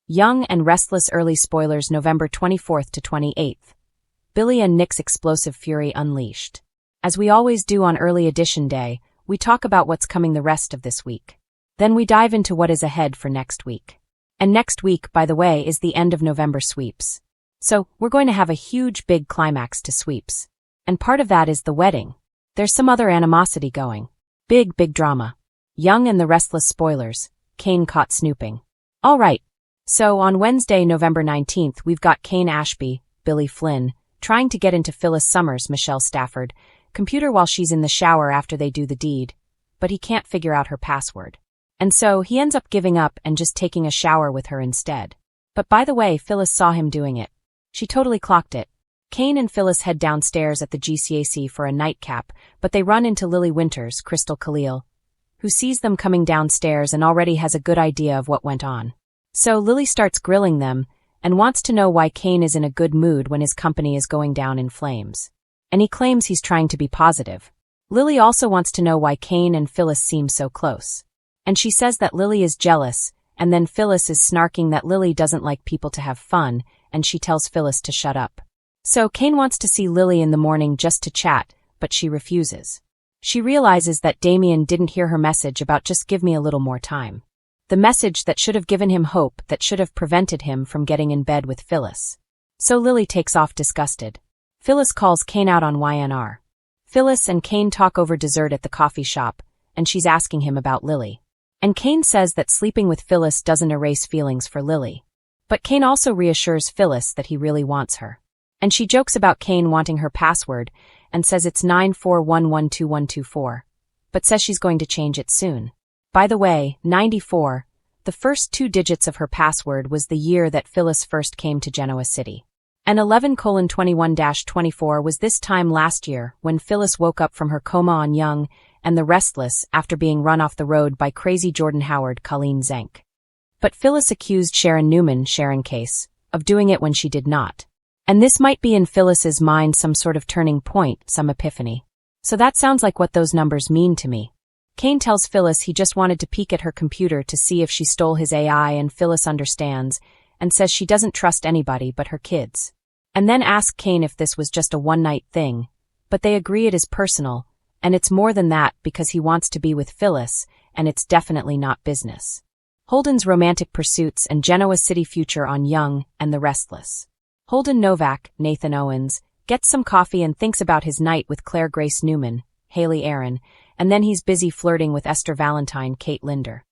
Young and Restless early spoilers November 24th to 28th. Billy and Nick's explosive fury unleashed. As we always do on early edition day, we talk about what's coming the rest of this week. Then we dive into what is ahead for next week. And next week, by the way, is the end of November sweeps. So, we're going to have a huge big climax to sweeps. And part of that is the wedding. There's some other animosity going. Big drama. Young and the Restless spoilers. Kane caught snooping. All right. So, on Wednesday, November 19th, we've got Kane Ashby, Billy Flynn, trying to get into Phyllis Summers, Michelle Stafford, computer while she's in the shower after they do the deed, but he can't figure out her password. And so, he ends up giving up and just taking a shower with her instead. But by the way, Phyllis saw him doing it. She totally clocked it. Kane and Phyllis head downstairs at the GCAC for a nightcap, but they run into Lily Winters, Crystal Khalil, who sees them coming downstairs and already has a good idea of what went on. So Lily starts grilling them and wants to know why Kane is in a good mood when his company is going down in flames. And he claims he's trying to be positive. Lily also wants to know why Kane and Phyllis seem so close. And she says that Lily is jealous, and then Phyllis is snarking that Lily doesn't like people to have fun, and she tells Phyllis to shut up. So Kane wants to see Lily in the morning just to chat, but she refuses. She realizes that Damien didn't hear her message about just give me a little more time. The message that should have given him hope, that should have prevented him from getting in bed with Phyllis. So Lily takes off disgusted. Phyllis calls Kane out on YandR. Phyllis and Kane talk over dessert at the coffee shop, and she's asking him about Lily. And Kane says that sleeping with Phyllis doesn't erase feelings for Lily. But Kane also reassures Phyllis that he really wants her. And she jokes about Kane wanting her password and says it's 94112124, but says she's going to change it soon. By the way, 94, the first 2 digits of her password was the year that Phyllis first came to Genoa City. And 11:21-24 was this time last year when Phyllis woke up from her coma on Young and the Restless after being run off the road by crazy Jordan Howard, Colleen Zenk. But Phyllis accused Sharon Newman, Sharon Case, of doing it when she did not. And this might be in Phyllis's mind some sort of turning point, some epiphany. So that sounds like what those numbers mean to me. Kane tells Phyllis he just wanted to peek at her computer to see if she stole his AI, and Phyllis understands and says she doesn't trust anybody but her kids. And then asks Kane if this was just a one-night thing, but they agree it is personal, and it's more than that because he wants to be with Phyllis, and it's definitely not business. Holden's romantic pursuits and Genoa City future on Young and the Restless. Holden Novak, Nathan Owens, gets some coffee and thinks about his night with Claire Grace Newman, Haley Aaron, and then he's busy flirting with Esther Valentine, Kate Linder.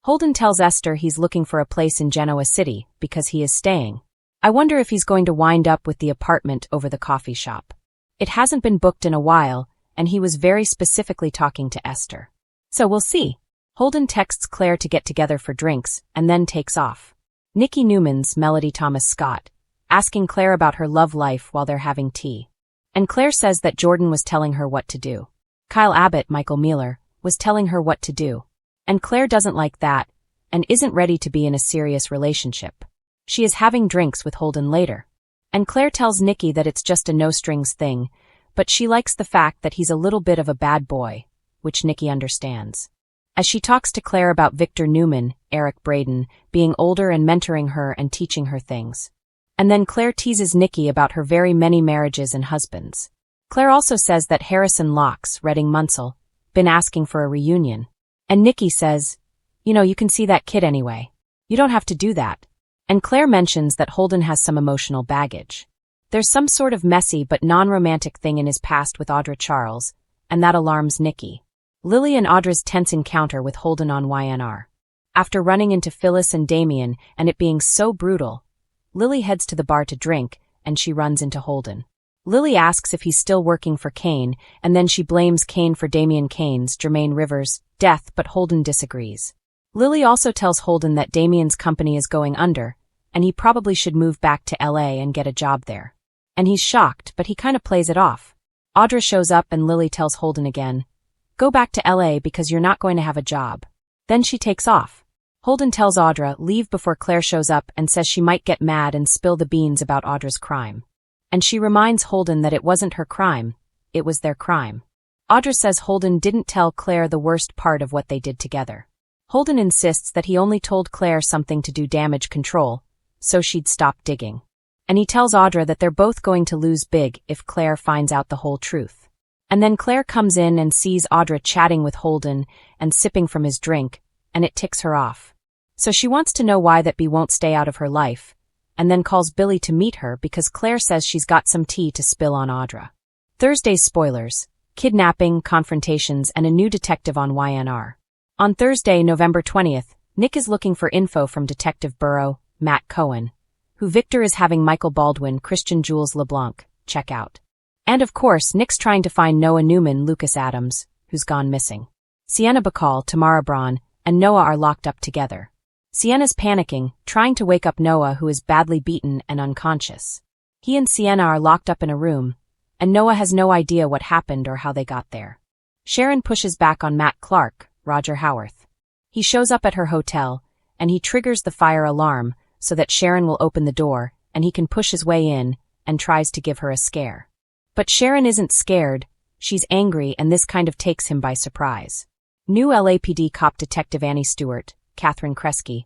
Holden tells Esther he's looking for a place in Genoa City because he is staying. I wonder if he's going to wind up with the apartment over the coffee shop. It hasn't been booked in a while, and he was very specifically talking to Esther. So we'll see. Holden texts Claire to get together for drinks and then takes off. Nikki Newman's Melody Thomas Scott, asking Claire about her love life while they're having tea. And Claire says that Jordan was telling her what to do. Kyle Abbott, Michael Mueller, was telling her what to do. And Claire doesn't like that, and isn't ready to be in a serious relationship. She is having drinks with Holden later. And Claire tells Nikki that it's just a no-strings thing, but she likes the fact that he's a little bit of a bad boy, which Nikki understands. As she talks to Claire about Victor Newman, Eric Braden, being older and mentoring her and teaching her things. And then Claire teases Nikki about her very many marriages and husbands. Claire also says that Harrison Locke's, Redding Munsell, been asking for a reunion. And Nikki says, you can see that kid anyway. You don't have to do that. And Claire mentions that Holden has some emotional baggage. There's some sort of messy but non-romantic thing in his past with Audra Charles, and that alarms Nikki. Lily and Audra's tense encounter with Holden on YandR. After running into Phyllis and Damien and it being so brutal, Lily heads to the bar to drink, and she runs into Holden. Lily asks if he's still working for Kane, and then she blames Kane for Damien Kane's, Jermaine Rivers, death, but Holden disagrees. Lily also tells Holden that Damien's company is going under, and he probably should move back to LA and get a job there. And he's shocked, but he kind of plays it off. Audra shows up and Lily tells Holden again, go back to LA because you're not going to have a job. Then she takes off. Holden tells Audra leave before Claire shows up and says she might get mad and spill the beans about Audra's crime. And she reminds Holden that it wasn't her crime, it was their crime. Audra says Holden didn't tell Claire the worst part of what they did together. Holden insists that he only told Claire something to do damage control, so she'd stop digging. And he tells Audra that they're both going to lose big if Claire finds out the whole truth. And then Claire comes in and sees Audra chatting with Holden and sipping from his drink, and it ticks her off. So she wants to know why that Bea won't stay out of her life, and then calls Billy to meet her because Claire says she's got some tea to spill on Audra. Thursday's spoilers: kidnapping, confrontations, and a new detective on YandR. On Thursday, November 20th, Nick is looking for info from Detective Burrow, Matt Cohen, who Victor is having Michael Baldwin, Christian Jules LeBlanc, check out. And of course, Nick's trying to find Noah Newman, Lucas Adams, who's gone missing. Sienna Bacall, Tamara Braun, and Noah are locked up together. Sienna's panicking, trying to wake up Noah, who is badly beaten and unconscious. He and Sienna are locked up in a room, and Noah has no idea what happened or how they got there. Sharon pushes back on Matt Clark, Roger Howarth. He shows up at her hotel, and he triggers the fire alarm so that Sharon will open the door and he can push his way in and tries to give her a scare. But Sharon isn't scared, she's angry, and this kind of takes him by surprise. New LAPD cop Detective Annie Stewart, Catherine Kresge,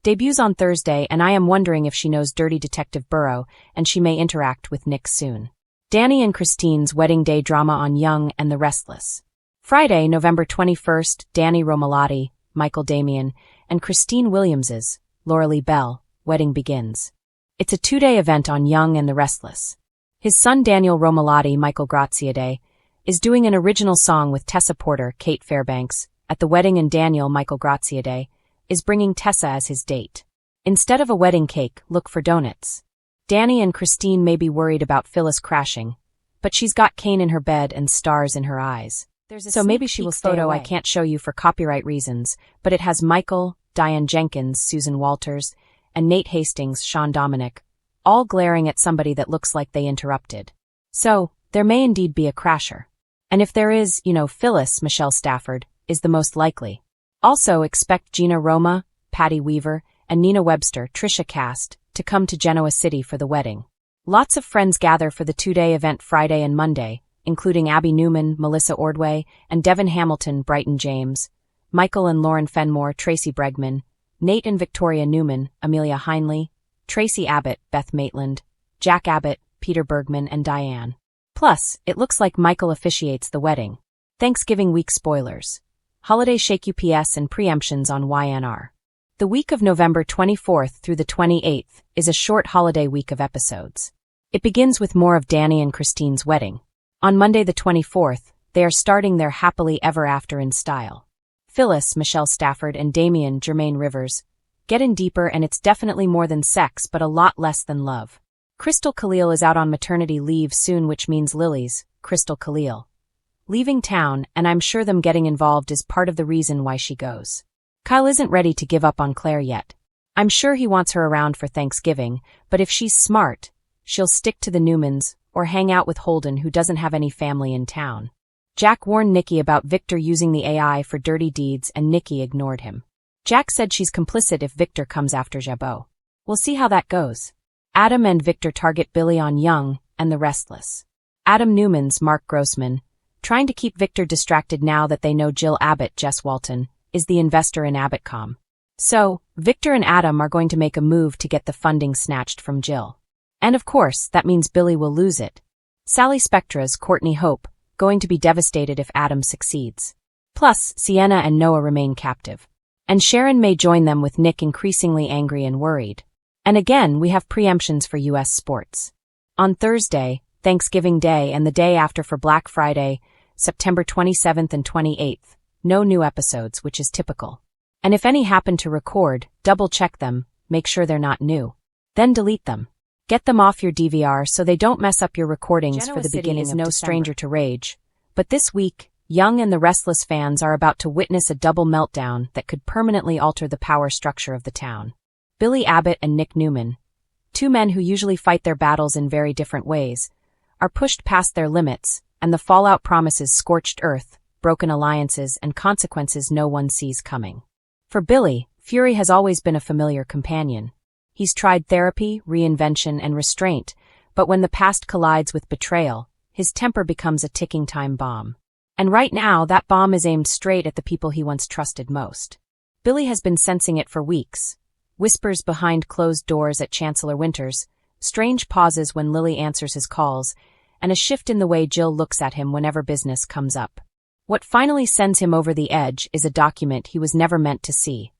debuts on Thursday, and I am wondering if she knows Dirty Detective Burrow and she may interact with Nick soon. Danny and Christine's wedding day drama on Young and the Restless. Friday, November 21st, Danny Romalotti, Michael Damian, and Christine Williams's, Laura Lee Bell, wedding begins. It's a 2-day event on Young and the Restless. His son Daniel Romalotti, Michael Graziadei, is doing an original song with Tessa Porter, Kate Fairbanks, at the wedding, and Daniel, Michael Graziadei, is bringing Tessa as his date. Instead of a wedding cake, look for donuts. Danny and Christine may be worried about Phyllis crashing, but she's got Kane in her bed and stars in her eyes. So maybe she will stay away. Photo I can't show you for copyright reasons, but it has Michael, Diane Jenkins, Susan Walters, and Nate Hastings, Sean Dominic, all glaring at somebody that looks like they interrupted. So, there may indeed be a crasher. And if there is, Phyllis, Michelle Stafford, is the most likely. Also expect Gina Roma, Patty Weaver, and Nina Webster, Trisha Cast, to come to Genoa City for the wedding. Lots of friends gather for the 2-day event Friday and Monday, including Abby Newman, Melissa Ordway, and Devin Hamilton, Brighton James, Michael and Lauren Fenmore, Tracy Bregman, Nate and Victoria Newman, Amelia Heinley, Tracy Abbott, Beth Maitland, Jack Abbott, Peter Bergman, and Diane. Plus, it looks like Michael officiates the wedding. Thanksgiving week spoilers. Holiday shake UPS and preemptions on YandR. The week of November 24th through the 28th is a short holiday week of episodes. It begins with more of Danny and Christine's wedding. On Monday the 24th, they are starting their happily ever after in style. Phyllis, Michelle Stafford, and Damian, Jermaine Rivers, get in deeper, and it's definitely more than sex but a lot less than love. Crystal Khalil is out on maternity leave soon, which means Lily's, Crystal Khalil, leaving town, and I'm sure them getting involved is part of the reason why she goes. Kyle isn't ready to give up on Claire yet. I'm sure he wants her around for Thanksgiving, but if she's smart, she'll stick to the Newmans or hang out with Holden, who doesn't have any family in town. Jack warned Nikki about Victor using the AI for dirty deeds, and Nikki ignored him. Jack said she's complicit if Victor comes after Jabot. We'll see how that goes. Adam and Victor target Billy on Young and the Restless. Adam Newman's Mark Grossman, trying to keep Victor distracted now that they know Jill Abbott, Jess Walton, is the investor in AbbottCom. So, Victor and Adam are going to make a move to get the funding snatched from Jill. And of course, that means Billy will lose it. Sally Spectra's Courtney Hope, going to be devastated if Adam succeeds. Plus, Sienna and Noah remain captive. And Sharon may join them, with Nick increasingly angry and worried. And again, we have preemptions for U.S. sports. On Thursday, Thanksgiving Day, and the day after for Black Friday, September 27th and 28th, no new episodes, which is typical. And if any happen to record, double-check them, make sure they're not new. Then delete them. Get them off your DVR so they don't mess up your recordings for the beginning of December. No stranger to rage. But this week, Young and the Restless fans are about to witness a double meltdown that could permanently alter the power structure of the town. Billy Abbott and Nick Newman, two men who usually fight their battles in very different ways, are pushed past their limits, and the fallout promises scorched earth, broken alliances, and consequences no one sees coming. For Billy, Fury has always been a familiar companion. He's tried therapy, reinvention, and restraint, but when the past collides with betrayal, his temper becomes a ticking time bomb. And right now, that bomb is aimed straight at the people he once trusted most. Billy has been sensing it for weeks. Whispers behind closed doors at Chancellor Winter's, strange pauses when Lily answers his calls, and a shift in the way Jill looks at him whenever business comes up. What finally sends him over the edge is a document he was never meant to see.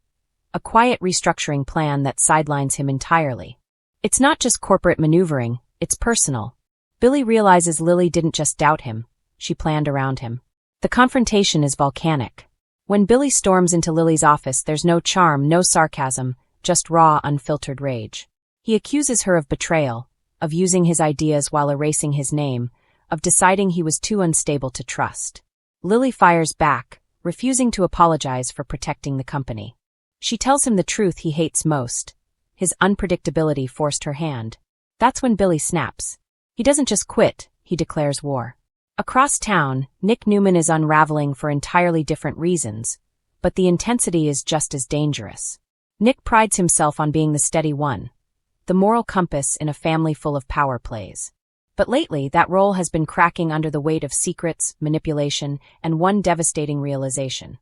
A quiet restructuring plan that sidelines him entirely. It's not just corporate maneuvering, it's personal. Billy realizes Lily didn't just doubt him, she planned around him. The confrontation is volcanic. When Billy storms into Lily's office, there's no charm, no sarcasm, just raw, unfiltered rage. He accuses her of betrayal, of using his ideas while erasing his name, of deciding he was too unstable to trust. Lily fires back, refusing to apologize for protecting the company. She tells him the truth he hates most. His unpredictability forced her hand. That's when Billy snaps. He doesn't just quit, he declares war. Across town, Nick Newman is unraveling for entirely different reasons, but the intensity is just as dangerous. Nick prides himself on being the steady one, the moral compass in a family full of power plays. But lately, that role has been cracking under the weight of secrets, manipulation, and one devastating realization.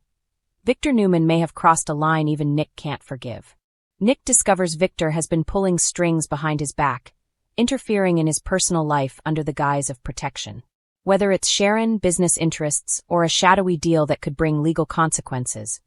Victor Newman may have crossed a line even Nick can't forgive. Nick discovers Victor has been pulling strings behind his back, interfering in his personal life under the guise of protection. Whether it's Sharon, business interests, or a shadowy deal that could bring legal consequences,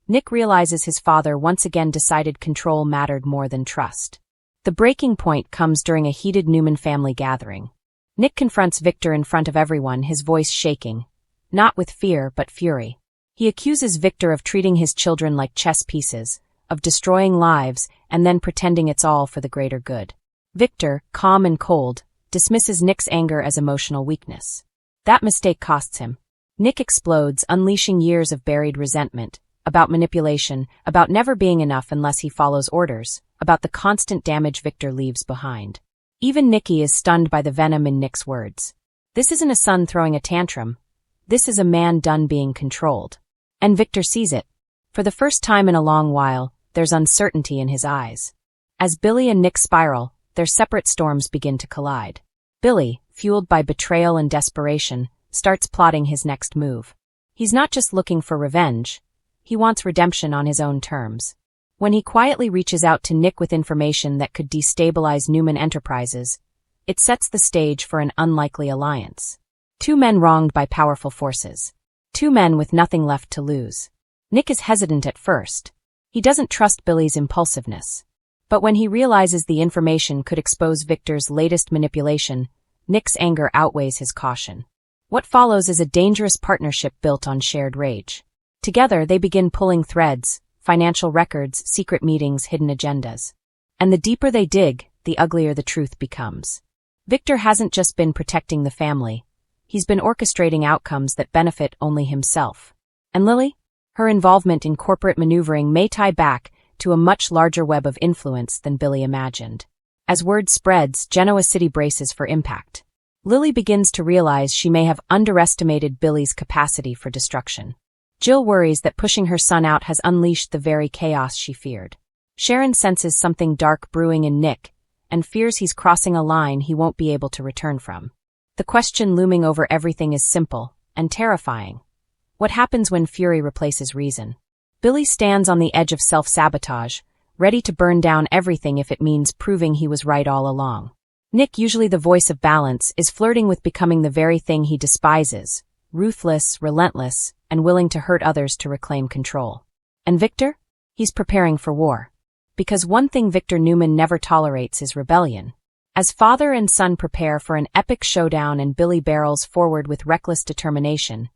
Nick realizes his father once again decided control mattered more than trust. The breaking point comes during a heated Newman family gathering. Nick confronts Victor in front of everyone, his voice shaking, not with fear but fury. He accuses Victor of treating his children like chess pieces, of destroying lives, and then pretending it's all for the greater good. Victor, calm and cold, dismisses Nick's anger as emotional weakness. That mistake costs him. Nick explodes, unleashing years of buried resentment, about manipulation, about never being enough unless he follows orders, about the constant damage Victor leaves behind. Even Nikki is stunned by the venom in Nick's words. This isn't a son throwing a tantrum. This is a man done being controlled. And Victor sees it. For the first time in a long while, there's uncertainty in his eyes. As Billy and Nick spiral, their separate storms begin to collide. Billy, fueled by betrayal and desperation, starts plotting his next move. He's not just looking for revenge. He wants redemption on his own terms. When he quietly reaches out to Nick with information that could destabilize Newman Enterprises, it sets the stage for an unlikely alliance. Two men wronged by powerful forces. Two men with nothing left to lose. Nick is hesitant at first. He doesn't trust Billy's impulsiveness. But when he realizes the information could expose Victor's latest manipulation, Nick's anger outweighs his caution. What follows is a dangerous partnership built on shared rage. Together, they begin pulling threads, financial records, secret meetings, hidden agendas. And the deeper they dig, the uglier the truth becomes. Victor hasn't just been protecting the family. He's been orchestrating outcomes that benefit only himself. And Lily? Her involvement in corporate maneuvering may tie back to a much larger web of influence than Billy imagined. As word spreads, Genoa City braces for impact. Lily begins to realize she may have underestimated Billy's capacity for destruction. Jill worries that pushing her son out has unleashed the very chaos she feared. Sharon senses something dark brewing in Nick, and fears he's crossing a line he won't be able to return from. The question looming over everything is simple and terrifying. What happens when fury replaces reason? Billy stands on the edge of self-sabotage, ready to burn down everything if it means proving he was right all along. Nick, usually the voice of balance, is flirting with becoming the very thing he despises, ruthless, relentless, and willing to hurt others to reclaim control. And Victor? He's preparing for war. Because one thing Victor Newman never tolerates is rebellion. As father and son prepare for an epic showdown and Billy barrels forward with reckless determination,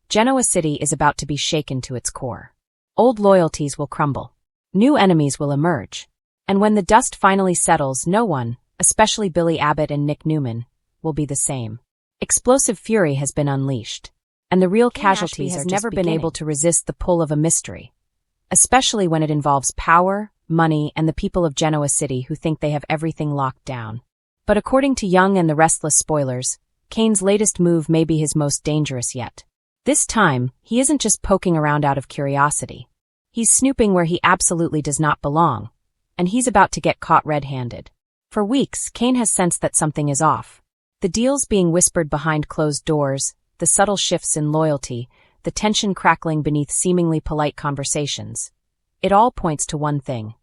Genoa City is about to be shaken to its core. Old loyalties will crumble. New enemies will emerge. And when the dust finally settles, no one, especially Billy Abbott and Nick Newman, will be the same. Explosive fury has been unleashed. And the real casualties has never been able to resist the pull of a mystery. Especially when it involves power, money, and the people of Genoa City who think they have everything locked down. But according to Young and the Restless spoilers, Kane's latest move may be his most dangerous yet. This time, he isn't just poking around out of curiosity. He's snooping where he absolutely does not belong, and he's about to get caught red-handed. For weeks, Kane has sensed that something is off. The deals being whispered behind closed doors, the subtle shifts in loyalty, the tension crackling beneath seemingly polite conversations. It all points to one thing.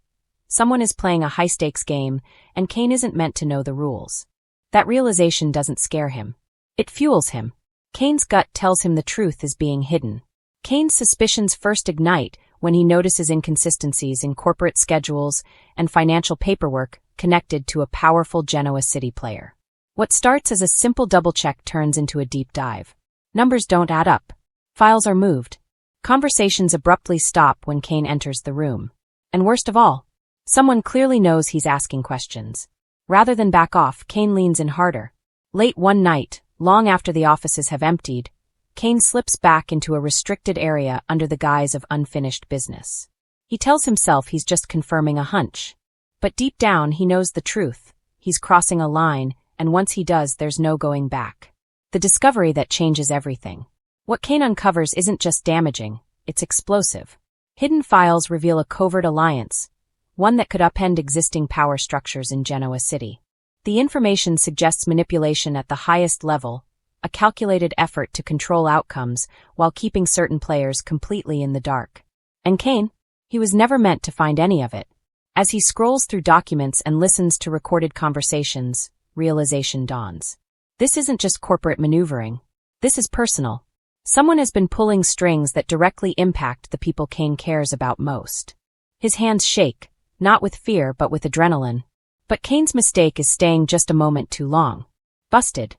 Someone is playing a high-stakes game, and Kane isn't meant to know the rules. That realization doesn't scare him. It fuels him. Kane's gut tells him the truth is being hidden. Kane's suspicions first ignite when he notices inconsistencies in corporate schedules and financial paperwork connected to a powerful Genoa City player. What starts as a simple double-check turns into a deep dive. Numbers don't add up. Files are moved. Conversations abruptly stop when Kane enters the room. And worst of all, someone clearly knows he's asking questions. Rather than back off, Kane leans in harder. Late one night, long after the offices have emptied, Kane slips back into a restricted area under the guise of unfinished business. He tells himself he's just confirming a hunch. But deep down, he knows the truth. He's crossing a line, and once he does, there's no going back. The discovery that changes everything. What Kane uncovers isn't just damaging, it's explosive. Hidden files reveal a covert alliance, one that could upend existing power structures in Genoa City. The information suggests manipulation at the highest level, a calculated effort to control outcomes while keeping certain players completely in the dark. And Kane? He was never meant to find any of it. As he scrolls through documents and listens to recorded conversations, realization dawns. This isn't just corporate maneuvering. This is personal. Someone has been pulling strings that directly impact the people Kane cares about most. His hands shake, not with fear but with adrenaline. But Kane's mistake is staying just a moment too long. Busted.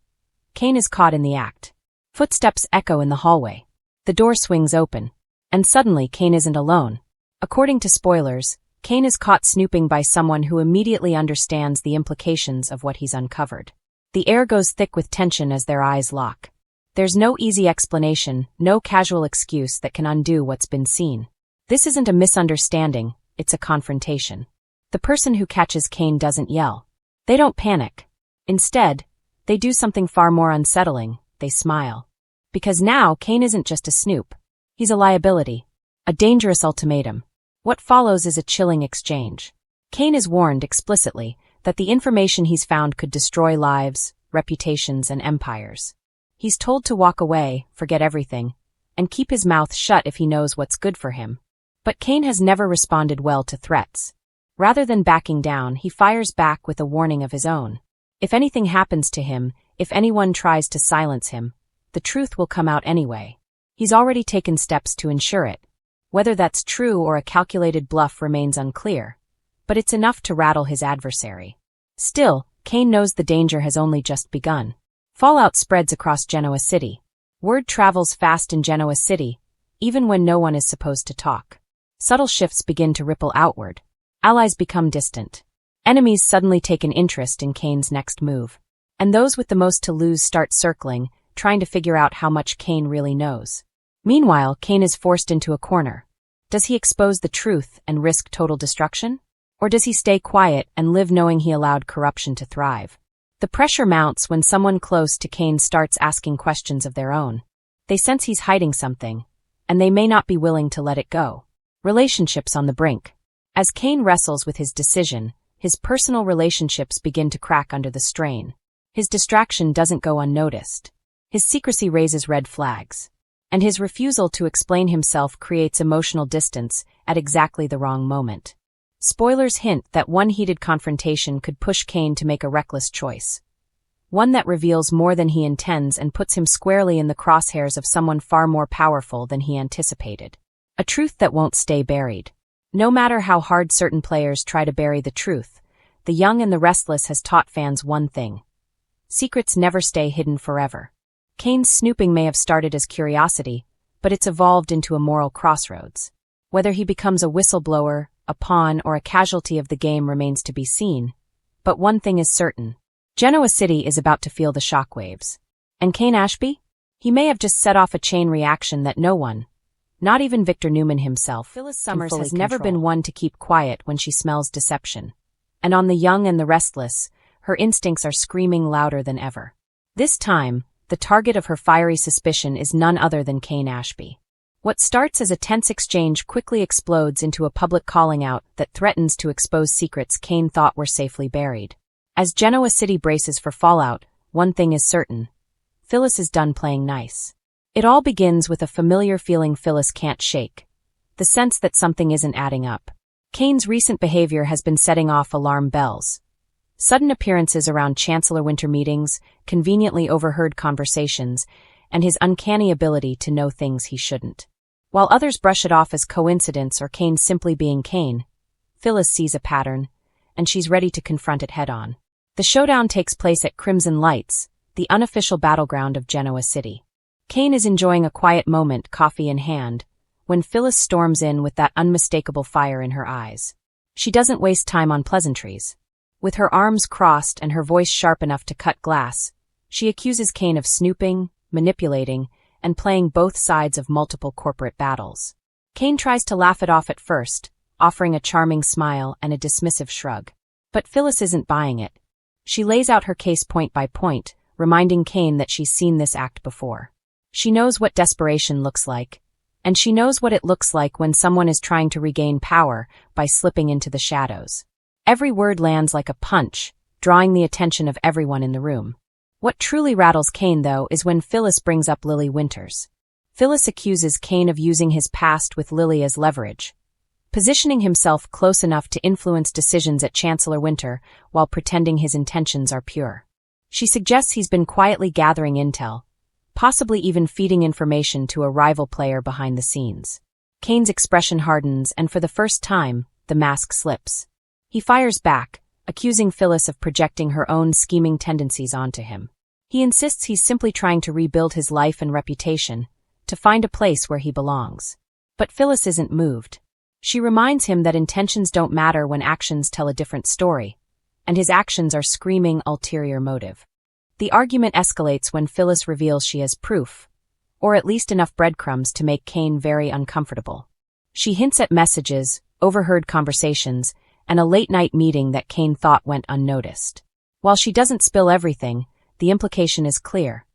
Kane is caught in the act. Footsteps echo in the hallway. The door swings open. And suddenly Kane isn't alone. According to spoilers, Kane is caught snooping by someone who immediately understands the implications of what he's uncovered. The air goes thick with tension as their eyes lock. There's no easy explanation, no casual excuse that can undo what's been seen. This isn't a misunderstanding, it's a confrontation. The person who catches Kane doesn't yell. They don't panic. Instead, they do something far more unsettling. They smile. Because now Kane isn't just a snoop. He's a liability. A dangerous ultimatum. What follows is a chilling exchange. Kane is warned explicitly that the information he's found could destroy lives, reputations, and empires. He's told to walk away, forget everything, and keep his mouth shut if he knows what's good for him. But Kane has never responded well to threats. Rather than backing down, he fires back with a warning of his own. If anything happens to him, if anyone tries to silence him, the truth will come out anyway. He's already taken steps to ensure it. Whether that's true or a calculated bluff remains unclear, but it's enough to rattle his adversary. Still, Kane knows the danger has only just begun. Fallout spreads across Genoa City. Word travels fast in Genoa City, even when no one is supposed to talk. Subtle shifts begin to ripple outward. Allies become distant. Enemies suddenly take an interest in Kane's next move. And those with the most to lose start circling, trying to figure out how much Kane really knows. Meanwhile, Kane is forced into a corner. Does he expose the truth and risk total destruction? Or does he stay quiet and live knowing he allowed corruption to thrive? The pressure mounts when someone close to Kane starts asking questions of their own. They sense he's hiding something, and they may not be willing to let it go. Relationships on the brink. As Kane wrestles with his decision, his personal relationships begin to crack under the strain. His distraction doesn't go unnoticed. His secrecy raises red flags. And his refusal to explain himself creates emotional distance at exactly the wrong moment. Spoilers hint that one heated confrontation could push Kane to make a reckless choice. One that reveals more than he intends and puts him squarely in the crosshairs of someone far more powerful than he anticipated. A truth that won't stay buried. No matter how hard certain players try to bury the truth, The Young and the Restless has taught fans one thing. Secrets never stay hidden forever. Kane's snooping may have started as curiosity, but it's evolved into a moral crossroads. Whether he becomes a whistleblower, a pawn, or a casualty of the game remains to be seen. But one thing is certain. Genoa City is about to feel the shockwaves. And Kane Ashby? He may have just set off a chain reaction that no one, not even Victor Newman himself, Phyllis Summers has never been one to keep quiet when she smells deception. And on The Young and the Restless, her instincts are screaming louder than ever. This time, the target of her fiery suspicion is none other than Kane Ashby. What starts as a tense exchange quickly explodes into a public calling out that threatens to expose secrets Kane thought were safely buried. As Genoa City braces for fallout, one thing is certain. Phyllis is done playing nice. It all begins with a familiar feeling Phyllis can't shake. the sense that something isn't adding up. Kane's recent behavior has been setting off alarm bells. Sudden appearances around Chancellor Winter meetings, conveniently overheard conversations, and his uncanny ability to know things he shouldn't. While others brush it off as coincidence or Kane simply being Kane, Phyllis sees a pattern, and she's ready to confront it head-on. The showdown takes place at Crimson Lights, the unofficial battleground of Genoa City. Kane is enjoying a quiet moment, coffee in hand, when Phyllis storms in with that unmistakable fire in her eyes. She doesn't waste time on pleasantries. With her arms crossed and her voice sharp enough to cut glass, she accuses Kane of snooping, manipulating, and playing both sides of multiple corporate battles. Kane tries to laugh it off at first, offering a charming smile and a dismissive shrug. But Phyllis isn't buying it. She lays out her case point by point, reminding Kane that she's seen this act before. She knows what desperation looks like, and she knows what it looks like when someone is trying to regain power by slipping into the shadows. Every word lands like a punch, drawing the attention of everyone in the room. What truly rattles Kane, though, is when Phyllis brings up Lily Winters. Phyllis accuses Kane of using his past with Lily as leverage, positioning himself close enough to influence decisions at Chancellor Winter while pretending his intentions are pure. She suggests he's been quietly gathering intel, possibly even feeding information to a rival player behind the scenes. Kane's expression hardens, and for the first time, the mask slips. He fires back, accusing Phyllis of projecting her own scheming tendencies onto him. He insists he's simply trying to rebuild his life and reputation, to find a place where he belongs. But Phyllis isn't moved. She reminds him that intentions don't matter when actions tell a different story, and his actions are screaming ulterior motive. The argument escalates when Phyllis reveals she has proof, or at least enough breadcrumbs to make Kane very uncomfortable. She hints at messages, overheard conversations, and a late-night meeting that Kane thought went unnoticed. While she doesn't spill everything, the implication is clear.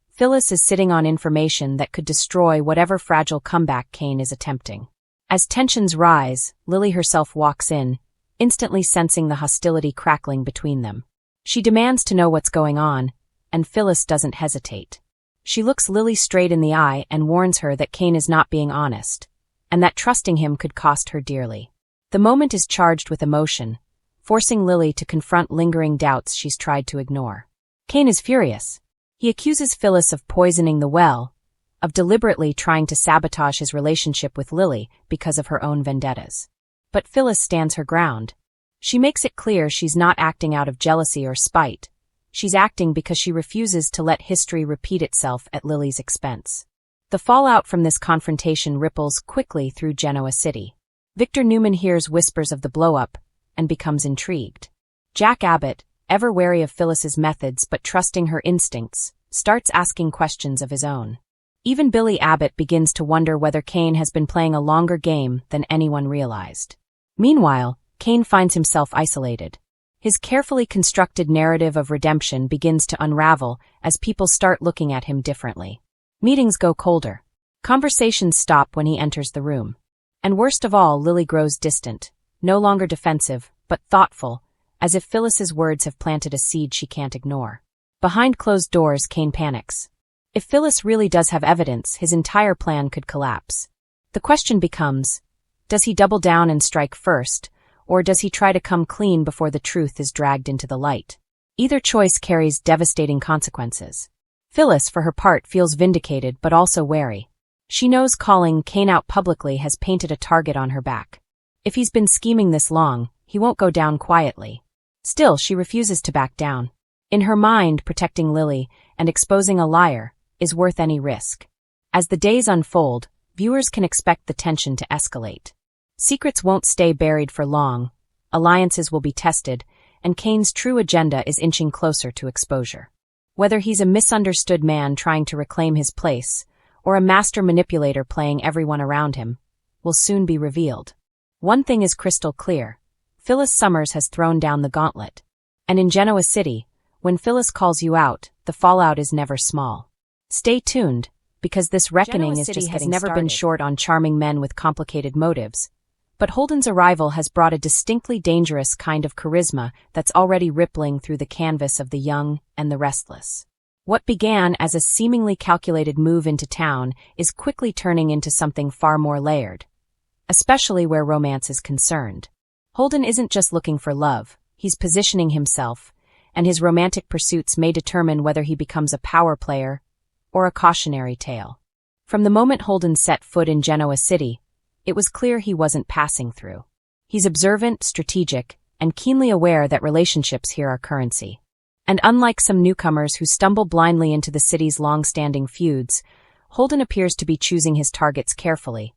Phyllis is sitting on information that could destroy whatever fragile comeback Kane is attempting. As tensions rise, Lily herself walks in, instantly sensing the hostility crackling between them. She demands to know what's going on, and Phyllis doesn't hesitate. She looks Lily straight in the eye and warns her that Kane is not being honest, and that trusting him could cost her dearly. The moment is charged with emotion, forcing Lily to confront lingering doubts she's tried to ignore. Kane is furious. He accuses Phyllis of poisoning the well, of deliberately trying to sabotage his relationship with Lily because of her own vendettas. But Phyllis stands her ground. She makes it clear she's not acting out of jealousy or spite. She's acting because she refuses to let history repeat itself at Lily's expense. The fallout from this confrontation ripples quickly through Genoa City. Victor Newman hears whispers of the blow-up and becomes intrigued. Jack Abbott, ever wary of Phyllis's methods but trusting her instincts, starts asking questions of his own. Even Billy Abbott begins to wonder whether Kane has been playing a longer game than anyone realized. Meanwhile, Kane finds himself isolated. His carefully constructed narrative of redemption begins to unravel as people start looking at him differently. Meetings go colder. Conversations stop when he enters the room. And worst of all, Lily grows distant, no longer defensive, but thoughtful, as if Phyllis's words have planted a seed she can't ignore. Behind closed doors, Kane panics. If Phyllis really does have evidence, his entire plan could collapse. The question becomes, does he double down and strike first, or does he try to come clean before the truth is dragged into the light? Either choice carries devastating consequences. Phyllis, for her part, feels vindicated but also wary. She knows calling Kane out publicly has painted a target on her back. If he's been scheming this long, he won't go down quietly. Still, she refuses to back down. In her mind, protecting Lily and exposing a liar is worth any risk. As the days unfold, viewers can expect the tension to escalate. Secrets won't stay buried for long, alliances will be tested, and Kane's true agenda is inching closer to exposure. Whether he's a misunderstood man trying to reclaim his place, or a master manipulator playing everyone around him, will soon be revealed. One thing is crystal clear. Phyllis Summers has thrown down the gauntlet. And in Genoa City, when Phyllis calls you out, the fallout is never small. Stay tuned, because this reckoning has never been short on charming men with complicated motives. But Holden's arrival has brought a distinctly dangerous kind of charisma that's already rippling through the canvas of the young and the restless. What began as a seemingly calculated move into town is quickly turning into something far more layered. especially where romance is concerned. Holden isn't just looking for love, he's positioning himself, and his romantic pursuits may determine whether he becomes a power player or a cautionary tale. From the moment Holden set foot in Genoa City, it was clear he wasn't passing through. He's observant, strategic, and keenly aware that relationships here are currency. And unlike some newcomers who stumble blindly into the city's long-standing feuds, Holden appears to be choosing his targets carefully,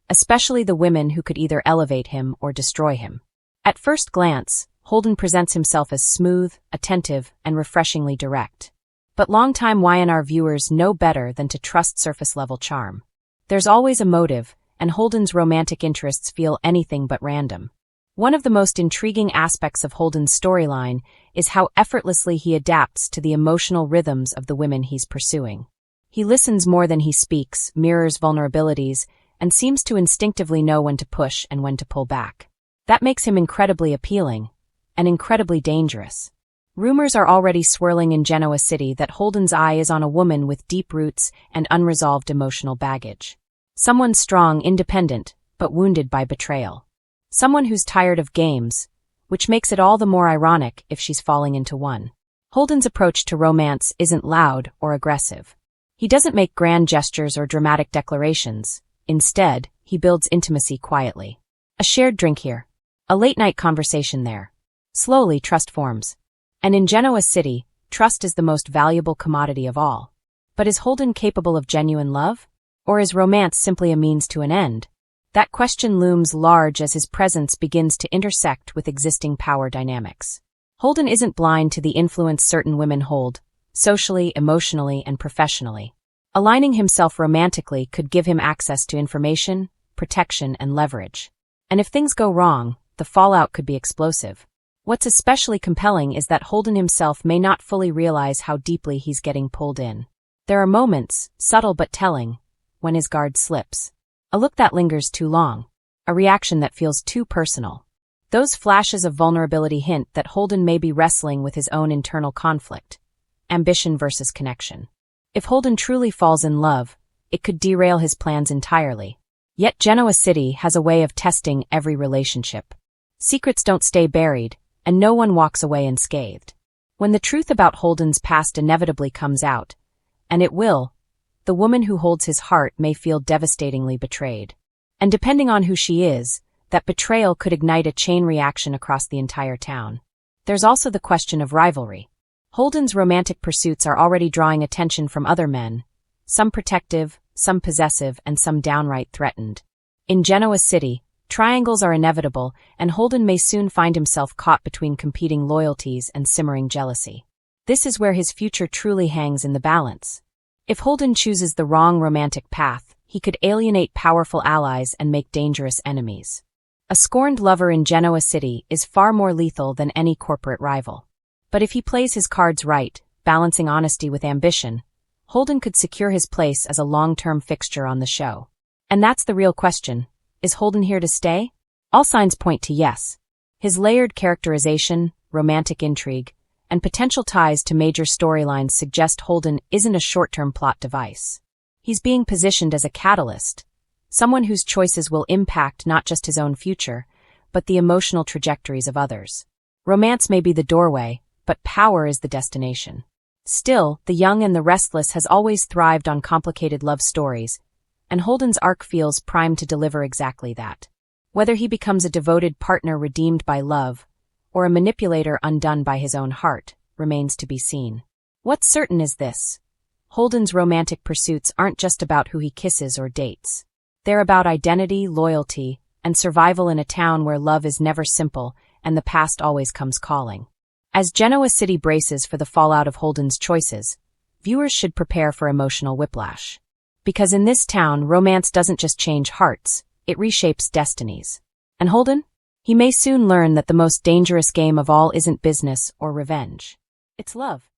especially the women who could either elevate him or destroy him. At first glance, Holden presents himself as smooth, attentive, and refreshingly direct. But longtime YandR viewers know better than to trust surface-level charm. There's always a motive, and Holden's romantic interests feel anything but random. One of the most intriguing aspects of Holden's storyline is how effortlessly he adapts to the emotional rhythms of the women he's pursuing. He listens more than he speaks, mirrors vulnerabilities, and seems to instinctively know when to push and when to pull back. That makes him incredibly appealing, and incredibly dangerous. Rumors are already swirling in Genoa City that Holden's eye is on a woman with deep roots and unresolved emotional baggage. Someone strong, independent, but wounded by betrayal. Someone who's tired of games, which makes it all the more ironic if she's falling into one. Holden's approach to romance isn't loud or aggressive. He doesn't make grand gestures or dramatic declarations. Instead, he builds intimacy quietly. A shared drink here. A late-night conversation there. Slowly, trust forms. And in Genoa City, trust is the most valuable commodity of all. But is Holden capable of genuine love? Or is romance simply a means to an end? That question looms large as his presence begins to intersect with existing power dynamics. Holden isn't blind to the influence certain women hold, socially, emotionally, and professionally. Aligning himself romantically could give him access to information, protection, and leverage. And if things go wrong, the fallout could be explosive. What's especially compelling is that Holden himself may not fully realize how deeply he's getting pulled in. There are moments, subtle but telling, when his guard slips. A look that lingers too long. A reaction that feels too personal. Those flashes of vulnerability hint that Holden may be wrestling with his own internal conflict. Ambition versus connection. If Holden truly falls in love, it could derail his plans entirely. Yet Genoa City has a way of testing every relationship. Secrets don't stay buried, and no one walks away unscathed. When the truth about Holden's past inevitably comes out, and it will, the woman who holds his heart may feel devastatingly betrayed. And depending on who she is, that betrayal could ignite a chain reaction across the entire town. There's also the question of rivalry. Holden's romantic pursuits are already drawing attention from other men, some protective, some possessive, and some downright threatened. In Genoa City, triangles are inevitable, and Holden may soon find himself caught between competing loyalties and simmering jealousy. This is where his future truly hangs in the balance. If Holden chooses the wrong romantic path, he could alienate powerful allies and make dangerous enemies. A scorned lover in Genoa City is far more lethal than any corporate rival. But if he plays his cards right, balancing honesty with ambition, Holden could secure his place as a long-term fixture on the show. And that's the real question. Is Holden here to stay? All signs point to yes. His layered characterization, romantic intrigue, and potential ties to major storylines suggest Holden isn't a short-term plot device. He's being positioned as a catalyst, someone whose choices will impact not just his own future, but the emotional trajectories of others. Romance may be the doorway, but power is the destination. Still, the young and the restless has always thrived on complicated love stories, and Holden's arc feels primed to deliver exactly that. Whether he becomes a devoted partner redeemed by love, or a manipulator undone by his own heart, remains to be seen. What's certain is this. Holden's romantic pursuits aren't just about who he kisses or dates. They're about identity, loyalty, and survival in a town where love is never simple and the past always comes calling. As Genoa City braces for the fallout of Holden's choices, viewers should prepare for emotional whiplash. Because in this town, romance doesn't just change hearts, it reshapes destinies. And Holden? He may soon learn that the most dangerous game of all isn't business or revenge. It's love.